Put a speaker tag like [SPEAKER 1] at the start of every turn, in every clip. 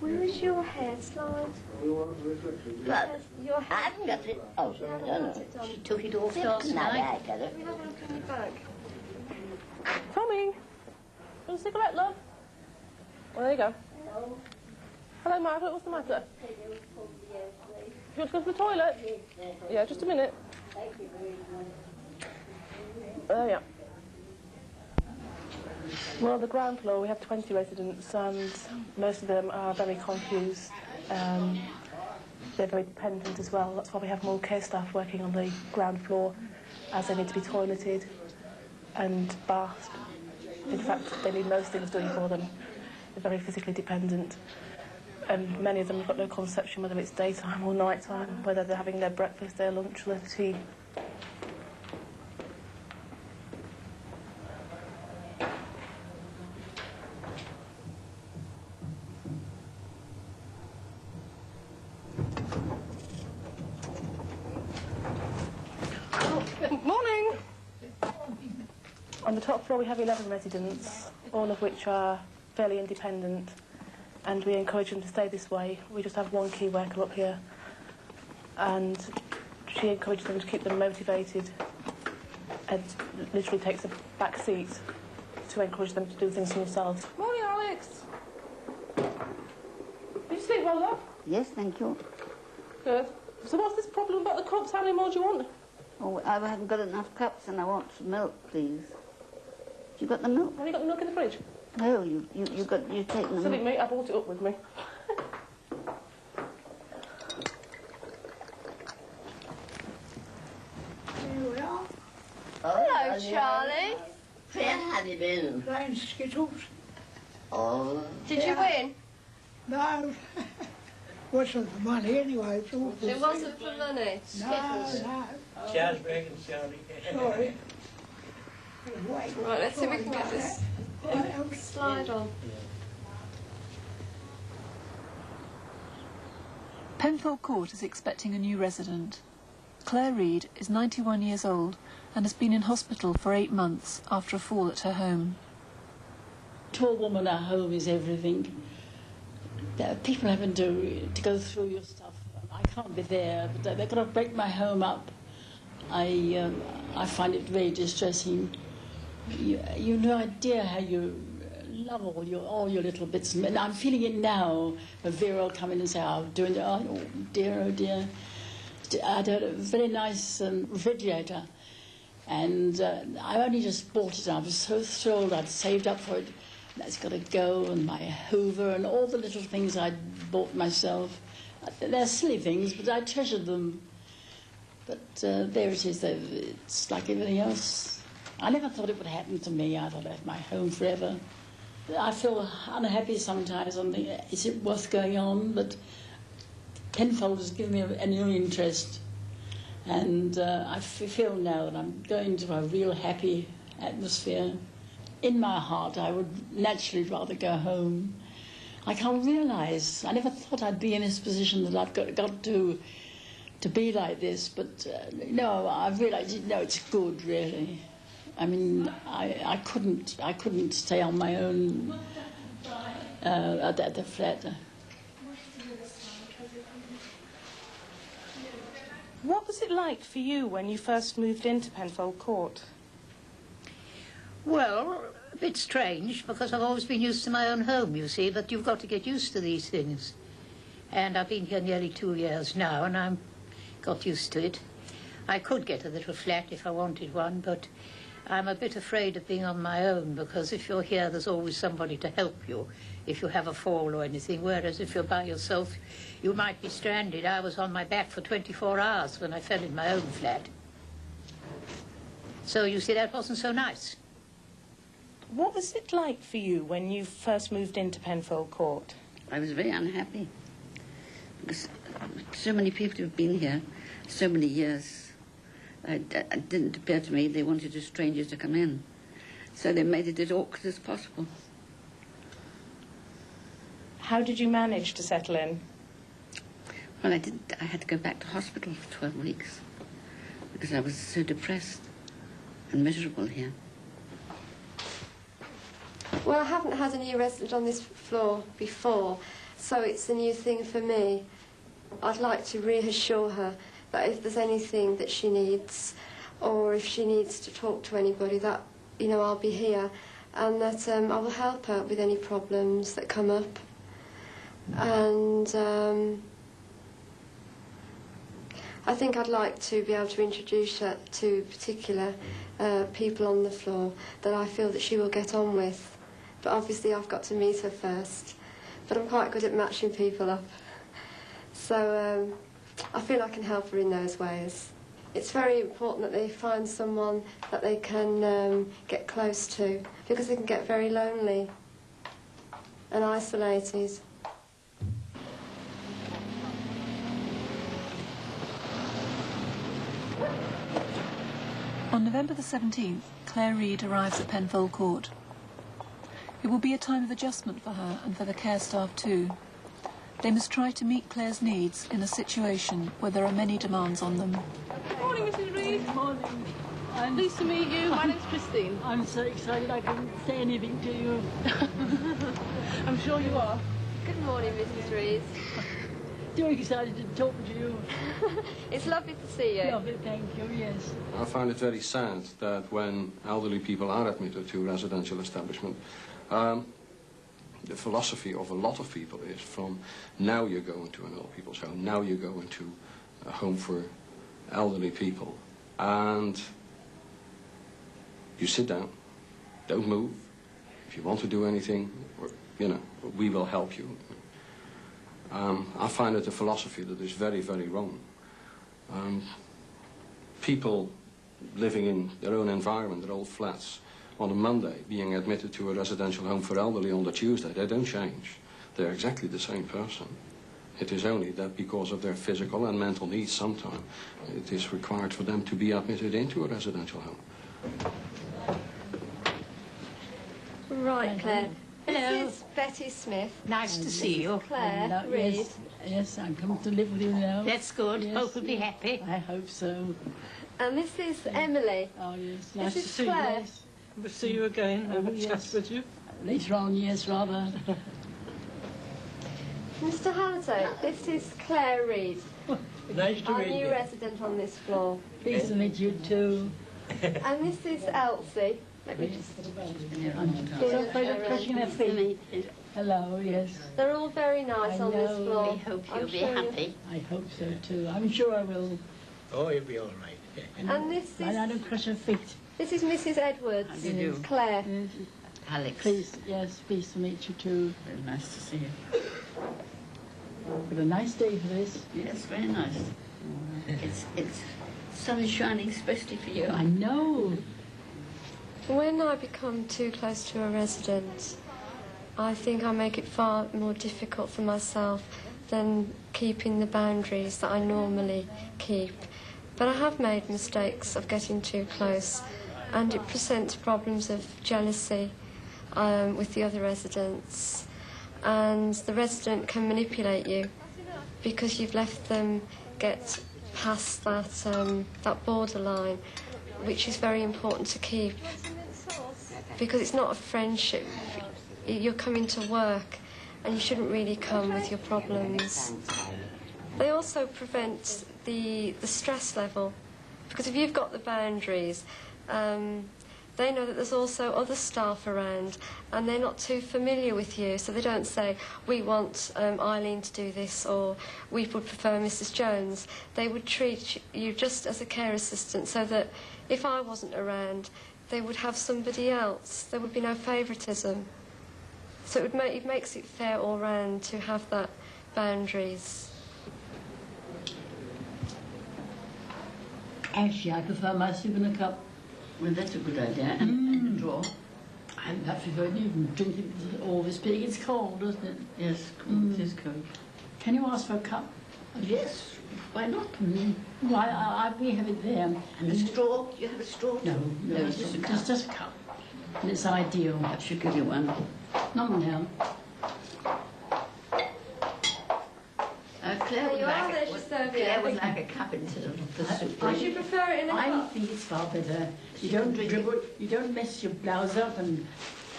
[SPEAKER 1] Where is your hair slide?
[SPEAKER 2] But
[SPEAKER 1] Your
[SPEAKER 2] I
[SPEAKER 1] hair...
[SPEAKER 2] haven't got it. Oh,
[SPEAKER 1] You haven't
[SPEAKER 2] no,
[SPEAKER 1] got
[SPEAKER 2] no.
[SPEAKER 1] it done.
[SPEAKER 3] She took it off
[SPEAKER 2] No,
[SPEAKER 3] last
[SPEAKER 2] I
[SPEAKER 3] night.
[SPEAKER 2] got it.
[SPEAKER 1] Let me have a look in your bag.
[SPEAKER 4] Tommy, want a cigarette, love? Well, there you go. Hello, Margaret, what's the matter? You want to go to the toilet? Yeah, just a minute. There we are. Well, the ground floor, we have 20 residents, and most of them are very confused. They're very dependent as well. That's why we have more care staff working on the ground floor, as they need to be toileted and bathed. In fact, they need most things doing for them. They're very physically dependent. And many of them have got no conception whether it's daytime or nighttime, whether they're having their breakfast, their lunch, or their tea. Morning! On the top floor we have 11 residents, all of which are fairly independent, and we encourage them to stay this way. We just have one key worker up here, and she encourages them to keep them motivated and literally takes a back seat to encourage them to do things for themselves. Morning, Alex! Did you sleep well, love?
[SPEAKER 2] Yes, thank you.
[SPEAKER 4] Good. So what's this problem about the cups? How many more do you want?
[SPEAKER 2] Oh, I haven't got enough cups and I want some milk, please. You got the milk?
[SPEAKER 4] Have you got the milk in the fridge?
[SPEAKER 2] No, you've taken the
[SPEAKER 4] Silly
[SPEAKER 2] milk.
[SPEAKER 4] me, I brought it up with me.
[SPEAKER 5] Here we are,
[SPEAKER 1] Hello, Charlie.
[SPEAKER 2] Where have you been?
[SPEAKER 5] playing Skittles.
[SPEAKER 2] Oh,
[SPEAKER 1] Did you win?
[SPEAKER 5] No, wasn't for money anyway. It's all for
[SPEAKER 1] It wasn't for money. Skittles.
[SPEAKER 5] No,
[SPEAKER 6] Charles Reagan, Charlie.
[SPEAKER 5] sorry. Wait,
[SPEAKER 1] Right, let's see if we can get this
[SPEAKER 5] what else?
[SPEAKER 1] slide on.
[SPEAKER 7] Penfold Court is expecting a new resident. Clare Reid is 91 years old and has been in hospital for 8 months after a fall at her home.
[SPEAKER 8] To a woman, a home is everything. People having to go through your stuff. I can't be there, but they're going to break my home up. I find it very distressing. You no idea how you love all your little bits. And I'm feeling it now. When Vera will come in and say, "Oh, doing it. Oh dear, oh dear." I had a very nice refrigerator, and I only just bought it. And I was so thrilled. I'd saved up for it. That's got to go, and my Hoover and all the little things I'd bought myself. They're silly things, but I treasured them. But there it is. It's like everything else. I never thought it would happen to me. I thought I'd have my home forever. I feel unhappy sometimes. I'm thinking, is it worth going on? But Penfold has given me a new interest. And I feel now that I'm going to a real happy atmosphere. In my heart, I would naturally rather go home. I can't realise. I never thought I'd be in this position that I've got to be like this. But no, I've realised, no, it's good, really. I mean, I couldn't stay on my own at the flat.
[SPEAKER 4] What was it like for you when you first moved into Penfold Court?
[SPEAKER 3] Well, a bit strange, because I've always been used to my own home, you see, but you've got to get used to these things. And I've been here nearly 2 years now, and I'm got used to it. I could get a little flat if I wanted one, but I'm a bit afraid of being on my own, because if you're here, there's always somebody to help you if you have a fall or anything, whereas if you're by yourself, you might be stranded. I was on my back for 24 hours when I fell in my own flat. So you see, that wasn't so nice.
[SPEAKER 4] What was it like for you when you first moved into Penfold Court?
[SPEAKER 2] I was very unhappy because so many people have been here so many years. It didn't appear to me they wanted a stranger to come in. So they made it as awkward as possible.
[SPEAKER 4] How did you manage to settle in?
[SPEAKER 2] Well, I didn't. I had to go back to hospital for 12 weeks because I was so depressed and miserable here.
[SPEAKER 1] Well, I haven't had a new resident on this floor before, so it's a new thing for me. I'd like to reassure her that if there's anything that she needs, or if she needs to talk to anybody, that, you know, I'll be here, and that I will help her with any problems that come up. And I think I'd like to be able to introduce her to particular people on the floor that I feel that she will get on with. But obviously I've got to meet her first. But I'm quite good at matching people up. So I feel I can help her in those ways. It's very important that they find someone that they can get close to, because they can get very lonely and isolated.
[SPEAKER 7] On November the 17th, Clare Reid arrives at Penfold Court. It will be a time of adjustment for her and for the care staff too. They must try to meet Clare's needs in a situation where there are many demands on them.
[SPEAKER 4] Good morning, Mrs. Reid.
[SPEAKER 8] Good morning.
[SPEAKER 4] Pleased to meet you. My name's Christine.
[SPEAKER 8] I'm so excited I couldn't say anything to you.
[SPEAKER 4] I'm sure you are.
[SPEAKER 1] Good morning, Mrs. Reid.
[SPEAKER 8] Too excited to talk to you.
[SPEAKER 1] It's lovely to see you.
[SPEAKER 8] Lovely, thank you, yes.
[SPEAKER 9] I find it very sad that when elderly people are admitted to residential establishment, the philosophy of a lot of people is from now you go into an old people's home, now you go into a home for elderly people, and you sit down, don't move. If you want to do anything, you know, we will help you. I find it a philosophy that is very, very wrong. People living in their own environment, their old flats, on a Monday being admitted to a residential home for elderly on the Tuesday, they don't change. They're exactly the same person. It is only that because of their physical and mental needs sometimes, it is required for them to be admitted into a residential home.
[SPEAKER 1] Right, Claire.
[SPEAKER 3] Hello.
[SPEAKER 1] This is Betty Smith.
[SPEAKER 3] Nice to see you.
[SPEAKER 1] Claire
[SPEAKER 8] No,
[SPEAKER 1] Reid.
[SPEAKER 8] yes, yes, I'm coming to live with you now.
[SPEAKER 3] That's good.
[SPEAKER 8] Yes.
[SPEAKER 3] Both will be happy.
[SPEAKER 8] I hope so.
[SPEAKER 1] And this is Emily.
[SPEAKER 8] Oh, yes, nice
[SPEAKER 1] This
[SPEAKER 8] to
[SPEAKER 1] is
[SPEAKER 8] see you.
[SPEAKER 1] Claire.
[SPEAKER 8] Yes.
[SPEAKER 6] We'll see you again. Have a chat
[SPEAKER 8] yes.
[SPEAKER 6] with you.
[SPEAKER 8] Later on, yes, rather.
[SPEAKER 1] Mr. Halliday, this is Clare Reid,
[SPEAKER 6] Nice to
[SPEAKER 1] our
[SPEAKER 6] meet
[SPEAKER 1] new
[SPEAKER 6] you.
[SPEAKER 1] resident on this floor.
[SPEAKER 8] Pleased to meet you too.
[SPEAKER 1] And this is Elsie. Let me just
[SPEAKER 8] So pleasure touching their feet. Hello, yes.
[SPEAKER 1] They're all very nice
[SPEAKER 8] I
[SPEAKER 1] on this
[SPEAKER 8] know.
[SPEAKER 1] floor.
[SPEAKER 3] We hope
[SPEAKER 1] I'm
[SPEAKER 3] you'll be
[SPEAKER 1] sure you-
[SPEAKER 3] happy.
[SPEAKER 8] I hope so too. I'm sure I will.
[SPEAKER 6] Oh, you'll be all right.
[SPEAKER 1] And this
[SPEAKER 8] I
[SPEAKER 1] is
[SPEAKER 8] don't crush her feet.
[SPEAKER 1] Mrs. Edwards.
[SPEAKER 2] How do you do?
[SPEAKER 1] Claire.
[SPEAKER 8] Yes.
[SPEAKER 2] Alex.
[SPEAKER 8] Pleased, yes, pleased to meet you too.
[SPEAKER 2] Very nice to see you.
[SPEAKER 8] But a nice day for this.
[SPEAKER 2] Yes, very nice. It's sun is shining especially for you.
[SPEAKER 8] I know.
[SPEAKER 1] When I become too close to a resident, I think I make it far more difficult for myself than keeping the boundaries that I normally keep. But I have made mistakes of getting too close, and it presents problems of jealousy with the other residents. And the resident can manipulate you because you've left them get past that borderline, which is very important to keep, because it's not a friendship. You're coming to work and you shouldn't really come with your problems. They also prevent the stress level, because if you've got the boundaries, they know that there's also other staff around and they're not too familiar with you, so they don't say, we want Eileen to do this, or we would prefer Mrs. Jones. They would treat you just as a care assistant, so that if I wasn't around, they would have somebody else. There would be no favouritism. So it makes it fair all round to have that boundaries.
[SPEAKER 8] Actually, I prefer my soup in a cup.
[SPEAKER 2] Well, that's a good idea. And a drawer.
[SPEAKER 8] I'm prefer even drinking all this big. It's cold, isn't it?
[SPEAKER 2] Yes, cool. It is cold.
[SPEAKER 8] Can you ask for a cup?
[SPEAKER 2] Yes, why not?
[SPEAKER 8] Well, we have it there.
[SPEAKER 2] And a straw? Do you have a straw?
[SPEAKER 8] No,
[SPEAKER 2] it's just a cup.
[SPEAKER 8] just a cup. And it's ideal.
[SPEAKER 2] I should give you one.
[SPEAKER 8] Not now.
[SPEAKER 2] Claire
[SPEAKER 1] There
[SPEAKER 2] would
[SPEAKER 1] you are,
[SPEAKER 2] like
[SPEAKER 1] there's
[SPEAKER 2] it.
[SPEAKER 1] your serviette.
[SPEAKER 2] Claire would like a cup instead of the soup.
[SPEAKER 1] I should prefer it in a
[SPEAKER 8] I
[SPEAKER 1] cup.
[SPEAKER 8] think it's far better. You don't dribble, you don't mess your blouse up and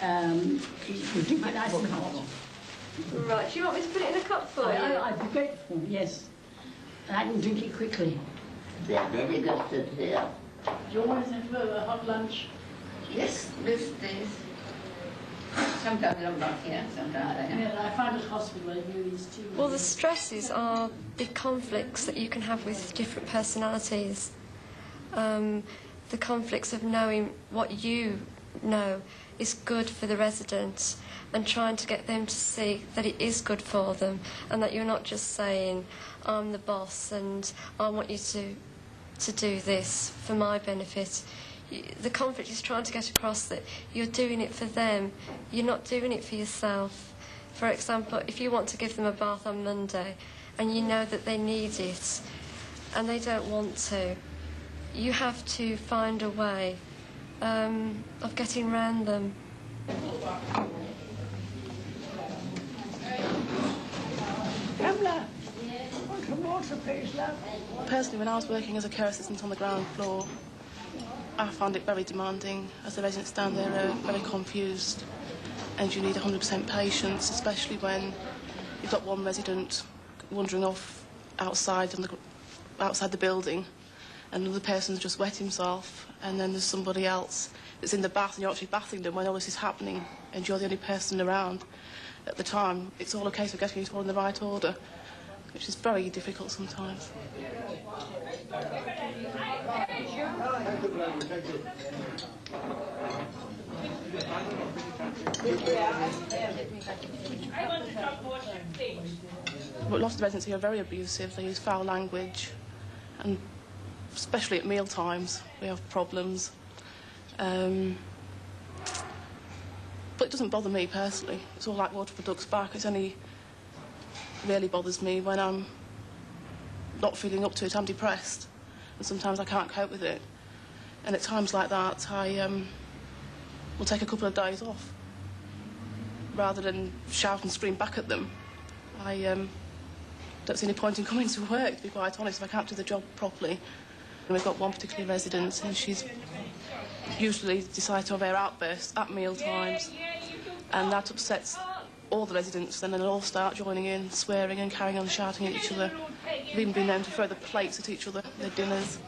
[SPEAKER 8] You drink it nice and hot.
[SPEAKER 1] Right, do you want me to put it in a cup for you?
[SPEAKER 8] I'd be grateful, yes. And I can drink it quickly.
[SPEAKER 2] They're very good to hear.
[SPEAKER 8] Do you always have a hot lunch?
[SPEAKER 2] Yes, most days. Sometimes I'm not here, sometimes I am.
[SPEAKER 8] Yeah, I find at hospital I do these too.
[SPEAKER 1] Well, the stresses are big conflicts that you can have with different personalities. The conflicts of knowing what you know is good for the residents and trying to get them to see that it is good for them and that you're not just saying, I'm the boss and I want you to do this for my benefit. The conflict is trying to get across that you're doing it for them, you're not doing it for yourself. For example, if you want to give them a bath on Monday and you know that they need it and they don't want to, you have to find a way of getting round them.
[SPEAKER 4] Personally, when I was working as a care assistant on the ground floor, I found it very demanding, as the residents down there are very confused and you need 100% patience, especially when you've got one resident wandering off outside the building and another person's just wet himself, and then there's somebody else that's in the bath and you're actually bathing them when all this is happening and you're the only person around at the time. It's all a case of getting it all in the right order, which is very difficult sometimes. But lots of the residents here are very abusive. They use foul language, and especially at meal times we have problems. But it doesn't bother me personally. It's all like water for ducks back. It's only really bothers me when I'm not feeling up to it. I'm depressed, and sometimes I can't cope with it. And at times like that, I will take a couple of days off. Rather than shout and scream back at them, I don't see any point in coming to work, to be quite honest, if I can't do the job properly. And we've got one particular resident, and she's usually decides to have her outbursts at meal times, and that upsets all the residents, and then they'll all start joining in, swearing and carrying on shouting at each other. We've even been known to throw the plates at each other, their dinners.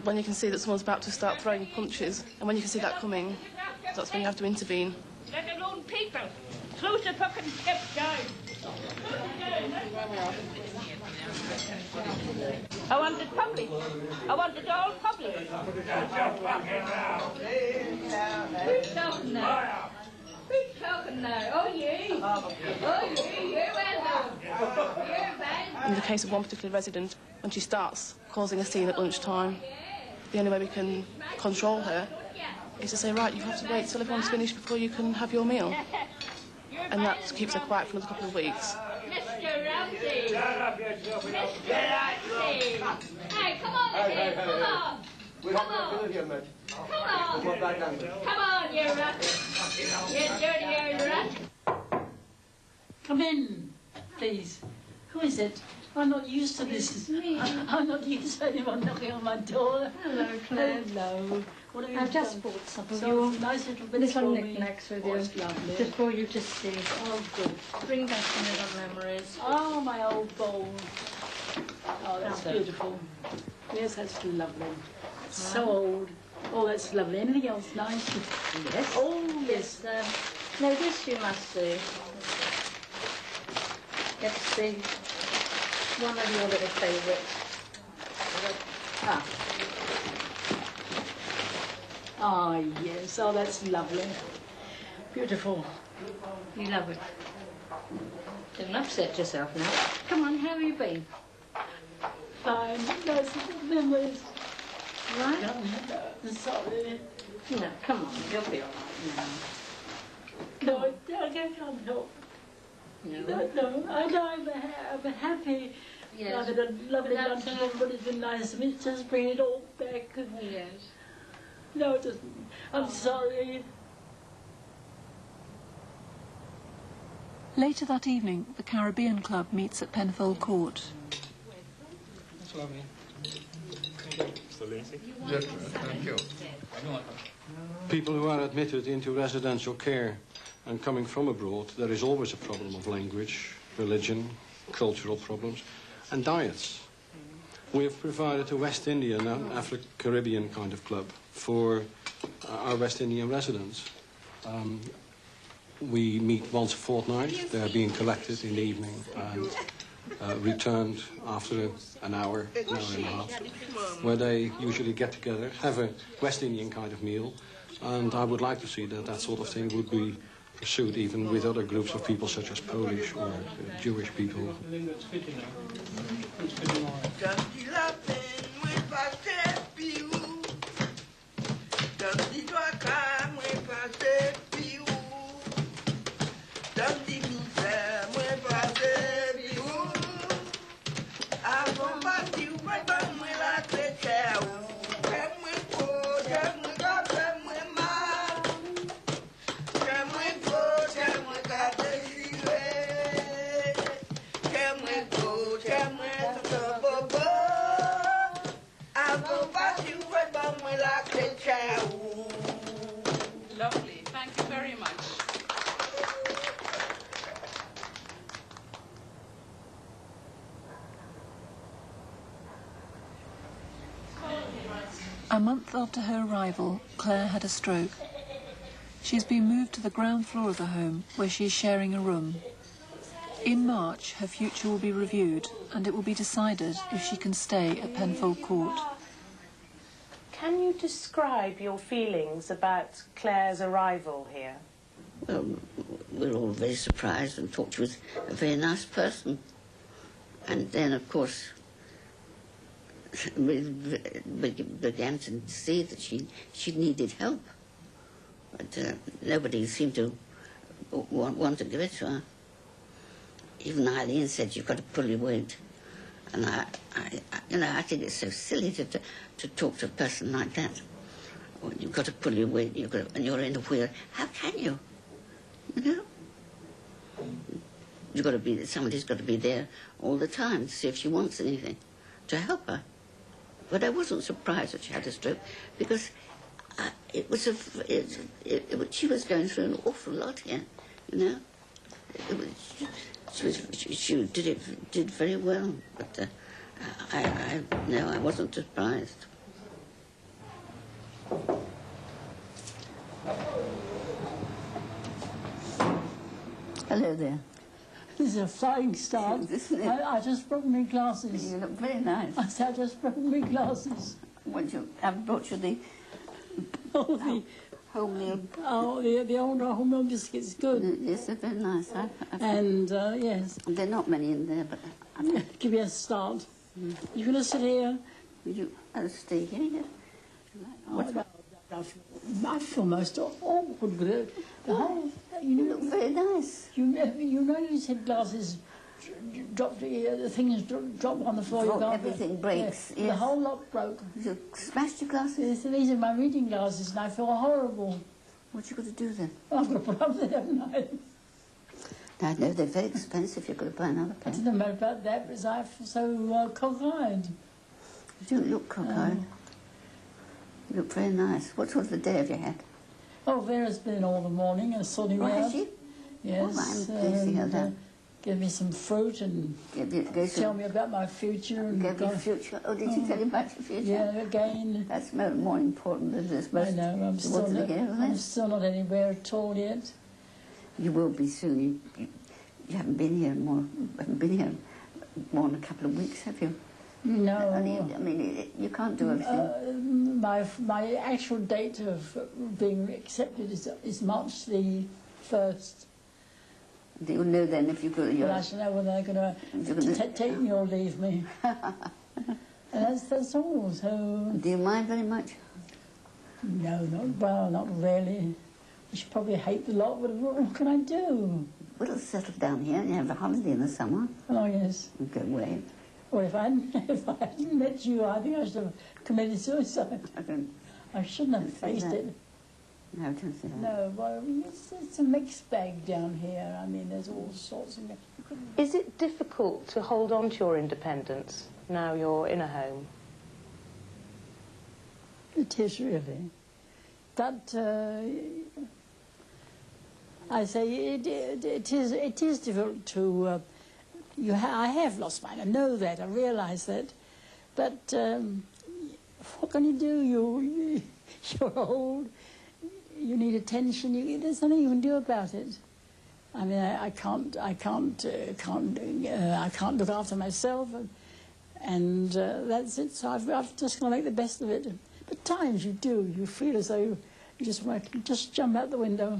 [SPEAKER 4] When you can see that someone's about to start throwing punches, and when you can see that coming, that's when you have to intervene.
[SPEAKER 10] Let alone people. Close the fucking steps down. I want it public. I want it all public. Who's talking now? Who's talking now? Oh, you. Oh, you. You're well done. You're bad.
[SPEAKER 4] In the case of one particular resident, when she starts causing a scene at lunchtime, the only way we can control her is to say, right, you have to wait till everyone's finished before you can have your meal. And that keeps her quiet for another couple of weeks.
[SPEAKER 10] Mr. Ramsey! Mr. Ramsey! Hey, come on again, come on! Come on! Come on! Come on, you rat! You dirty old rat!
[SPEAKER 8] Come in, please. Who is it? I'm not used to this. I'm not used to anyone knocking on my door.
[SPEAKER 11] Hello, Claire.
[SPEAKER 8] Hello. What have you
[SPEAKER 11] I've just
[SPEAKER 8] done?
[SPEAKER 11] bought some of
[SPEAKER 8] So
[SPEAKER 11] your
[SPEAKER 8] nice little bits
[SPEAKER 11] little
[SPEAKER 8] for me.
[SPEAKER 11] knickknacks with
[SPEAKER 8] Oh,
[SPEAKER 11] you,
[SPEAKER 8] it's lovely.
[SPEAKER 11] just for you to see.
[SPEAKER 8] Oh, good.
[SPEAKER 11] Bring back some little memories.
[SPEAKER 8] Oh, my old bowl. Oh, that's
[SPEAKER 11] Lovely.
[SPEAKER 8] beautiful. Yes, that's lovely. So old. Oh, that's lovely. Anything else nice?
[SPEAKER 11] Yes.
[SPEAKER 8] Oh, yes.
[SPEAKER 11] No, this you must see. It's the one of your little favourites.
[SPEAKER 8] Ah. Ah, yes. Oh, that's lovely. Beautiful.
[SPEAKER 11] You love it. Don't upset yourself now. Come on, how have you been?
[SPEAKER 8] Fine. Nice little memories.
[SPEAKER 11] Right?
[SPEAKER 8] No, sorry.
[SPEAKER 11] No, come on, you'll be all right now.
[SPEAKER 8] No, I can't help.
[SPEAKER 11] No.
[SPEAKER 8] No, I know I'm happy.
[SPEAKER 11] Yes.
[SPEAKER 8] I've had a lovely
[SPEAKER 11] But
[SPEAKER 8] lunch
[SPEAKER 11] that's,
[SPEAKER 8] and everybody's been nice to me. Just bring it all back.
[SPEAKER 11] Yes.
[SPEAKER 8] No, it doesn't. I'm sorry.
[SPEAKER 7] Later that evening, the Caribbean Club meets at Penfold Court.
[SPEAKER 6] That's lovely.
[SPEAKER 12] Yes, thank you.
[SPEAKER 9] People who are admitted into residential care and coming from abroad, there is always a problem of language, religion, cultural problems, and diets. We have provided a West Indian and Afro-Caribbean kind of club for our West Indian residents. We meet once a fortnight. They're being collected in the evening and returned after an hour and a half, where they usually get together, have a West Indian kind of meal, and I would like to see that that sort of thing would be pursued even with other groups of people such as Polish or Jewish people.
[SPEAKER 13] Lovely. Thank you very much.
[SPEAKER 7] A month after her arrival, Claire had a stroke. She has been moved to the ground floor of the home, where she is sharing a room. In March, her future will be reviewed, and it will be decided if she can stay at Penfold Court.
[SPEAKER 4] Can you describe your feelings about Claire's arrival here?
[SPEAKER 2] Well, we're all very surprised and thought she was a very nice person. And then, of course, we began to see that she needed help. But nobody seemed to want to give it to her. Even Eileen said, you've got to pull your weight. And I think it's so silly to talk to a person like that. Well, you've got to pull your weight, and you're in a wheel. How can you? You know? You've got to be, somebody's got to be there all the time to see if she wants anything, to help her. But I wasn't surprised that she had a stroke, because she was going through an awful lot here, you know. She did very well, but I wasn't surprised. Hello there.
[SPEAKER 8] This is a flying start. I just broke my glasses.
[SPEAKER 2] You look very nice.
[SPEAKER 8] I said I just broke my glasses.
[SPEAKER 2] I've brought you the home meal.
[SPEAKER 8] Oh, the old home meal biscuits, good.
[SPEAKER 2] Yes, they're very nice.
[SPEAKER 8] And, yes.
[SPEAKER 2] There are not many in there, but...
[SPEAKER 8] Give me a start. You going to sit here?
[SPEAKER 2] I'll stay here, yeah.
[SPEAKER 8] I feel most awkward with it. The whole,
[SPEAKER 2] you look very nice.
[SPEAKER 8] You know you said glasses dropped, the things drop on the floor.
[SPEAKER 2] Everything breaks.
[SPEAKER 8] Yeah.
[SPEAKER 2] Yes.
[SPEAKER 8] The whole lot broke.
[SPEAKER 2] You smashed your glasses?
[SPEAKER 8] These are my reading glasses, and I feel horrible.
[SPEAKER 2] What you got to do then?
[SPEAKER 8] I've got to put up there, haven't I?
[SPEAKER 2] I know they're very expensive. You've got to buy another pair.
[SPEAKER 8] It doesn't matter about that, because I feel so cockeyed.
[SPEAKER 2] You don't look cockeyed. You look very nice. What sort of a day have you had?
[SPEAKER 8] Oh, Vera's been all the morning and sorting out.
[SPEAKER 2] Has she?
[SPEAKER 8] Yes.
[SPEAKER 2] Oh, I'm pleased to hear that.
[SPEAKER 8] Give me some fruit and tell me about my future. And
[SPEAKER 2] give you future. Oh, did she tell you about your future?
[SPEAKER 8] Yeah, again.
[SPEAKER 2] That's more important than this.
[SPEAKER 8] I know. I'm still not anywhere at all yet.
[SPEAKER 2] You will be soon. You haven't been here more than a couple of weeks, have you?
[SPEAKER 8] No.
[SPEAKER 2] I mean, you can't do everything.
[SPEAKER 8] My actual date of being accepted is March the 1st.
[SPEAKER 2] You'll know then if you go.
[SPEAKER 8] Well, I shall know when they're going to take me or leave me. And that's all. So.
[SPEAKER 2] Do you mind very much?
[SPEAKER 8] No, not really. I should probably hate the lot, but what can I do?
[SPEAKER 2] We'll settle down here and have a holiday in the summer.
[SPEAKER 8] Oh yes.
[SPEAKER 2] And go away.
[SPEAKER 8] Well, if I hadn't met you, I think I should have committed suicide. I shouldn't have faced it.
[SPEAKER 2] No, don't say that.
[SPEAKER 8] No, well, it's a mixed bag down here. I mean, there's all sorts of...
[SPEAKER 4] Is it difficult to hold on to your independence now you're in a home?
[SPEAKER 8] It is really. But I say it is difficult to. I have lost mine. I know that. I realise that. But what can you do? You're old. You need attention. There's nothing you can do about it. I mean, I can't look after myself, and that's it. So I've just got to make the best of it. But at times you do. You feel as though you just want to just jump out the window.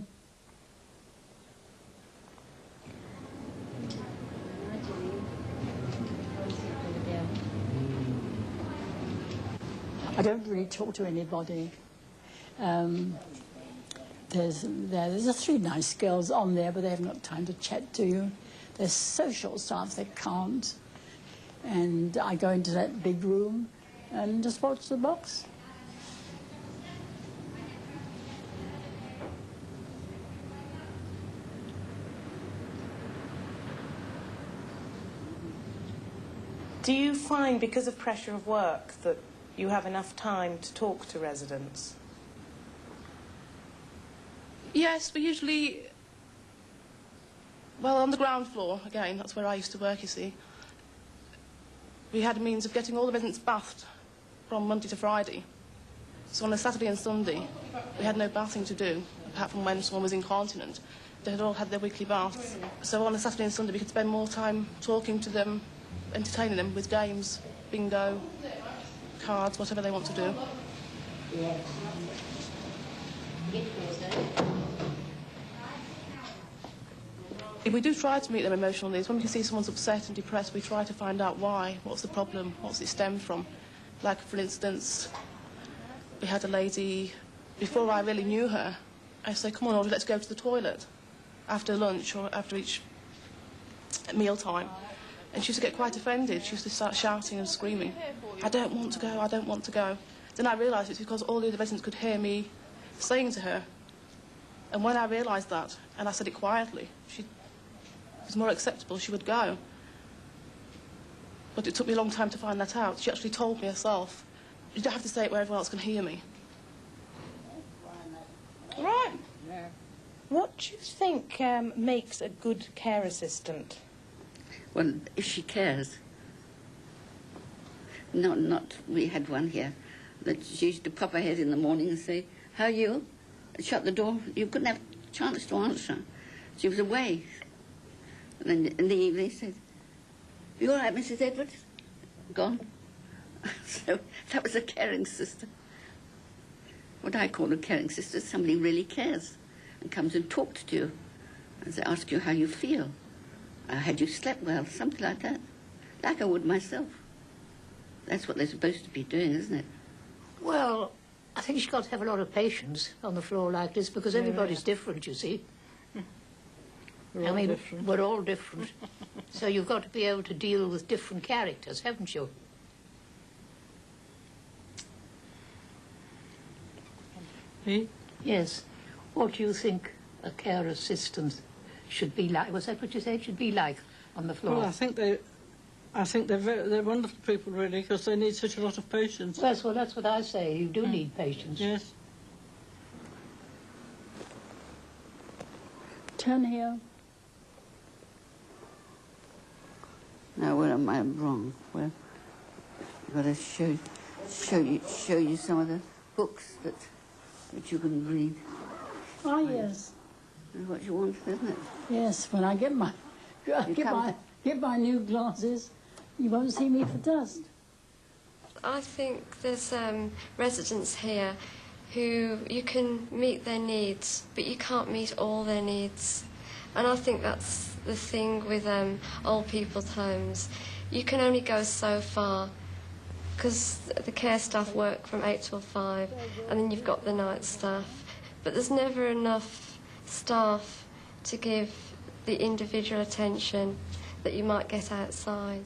[SPEAKER 8] I don't really talk to anybody. There's 3 nice girls on there, but they haven't got time to chat to you. They're so short-staffed they can't. And I go into that big room and just watch the box.
[SPEAKER 4] Do you find, because of pressure of work, that you have enough time to talk to residents?
[SPEAKER 13] Yes, we usually... Well, on the ground floor, again, that's where I used to work, you see. We had a means of getting all the residents bathed from Monday to Friday. So on a Saturday and Sunday, we had no bathing to do, apart from when someone was incontinent. They had all had their weekly baths. So on a Saturday and Sunday, we could spend more time talking to them, entertaining them with games, bingo, cards, whatever they want to do. We do try to meet their emotional needs. When we can see someone's upset and depressed, we try to find out why, what's the problem, what's it stemmed from. Like, for instance, we had a lady, before I really knew her, I say, come on, Audrey, let's go to the toilet after lunch or after each meal time. And she used to get quite offended. She used to start shouting and screaming, I don't want to go, I don't want to go. Then I realised it's because all the other residents could hear me saying to her. And when I realised that, and I said it quietly, it was more acceptable, she would go. But it took me a long time to find that out. She actually told me herself, you don't have to say it where everyone else can hear me.
[SPEAKER 4] Right. What do you think makes a good care assistant?
[SPEAKER 2] Well, if she cares. Not, we had one here that she used to pop her head in the morning and say, how are you? Shut the door. You couldn't have a chance to answer. She was away. And then in the evening said, you all right, Mrs. Edwards? Gone. So that was a caring sister. What I call a caring sister is somebody who really cares and comes and talks to you and they ask you how you feel. Had you slept well? Something like that. Like I would myself. That's what they're supposed to be doing, isn't it?
[SPEAKER 3] Well, I think you've got to have a lot of patience on the floor like this because everybody's different, you see.
[SPEAKER 8] We're all different.
[SPEAKER 3] We're all different. So you've got to be able to deal with different characters, haven't you?
[SPEAKER 8] Me?
[SPEAKER 3] Yes. What do you think a care assistant should be like? Was that what you said? Should be like on the floor?
[SPEAKER 8] Well, I think they're wonderful people, really, because they need such a lot of patience.
[SPEAKER 3] Yes, well, that's what I say. You do need patience.
[SPEAKER 8] Yes. Turn here.
[SPEAKER 2] Now, where am I wrong? Well, I've got to show you some of the books that you can read.
[SPEAKER 8] Ah, yes.
[SPEAKER 2] That's what you want, isn't it?
[SPEAKER 8] Yes, when I get my new glasses, you won't see me for dust.
[SPEAKER 1] I think there's residents here who you can meet their needs, but you can't meet all their needs. And I think that's the thing with old people's homes. You can only go so far because the care staff work from 8 till 5 and then you've got the night staff. But there's never enough staff to give the individual attention that you might get outside.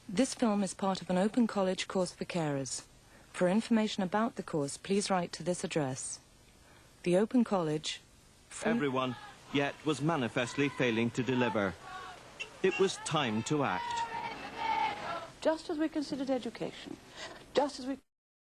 [SPEAKER 14] This film is part of an open college course for carers. For information about the course, please write to this address. The Open College...
[SPEAKER 15] Everyone, yet was manifestly failing to deliver. It was time to act.
[SPEAKER 16] just as we considered education, just as we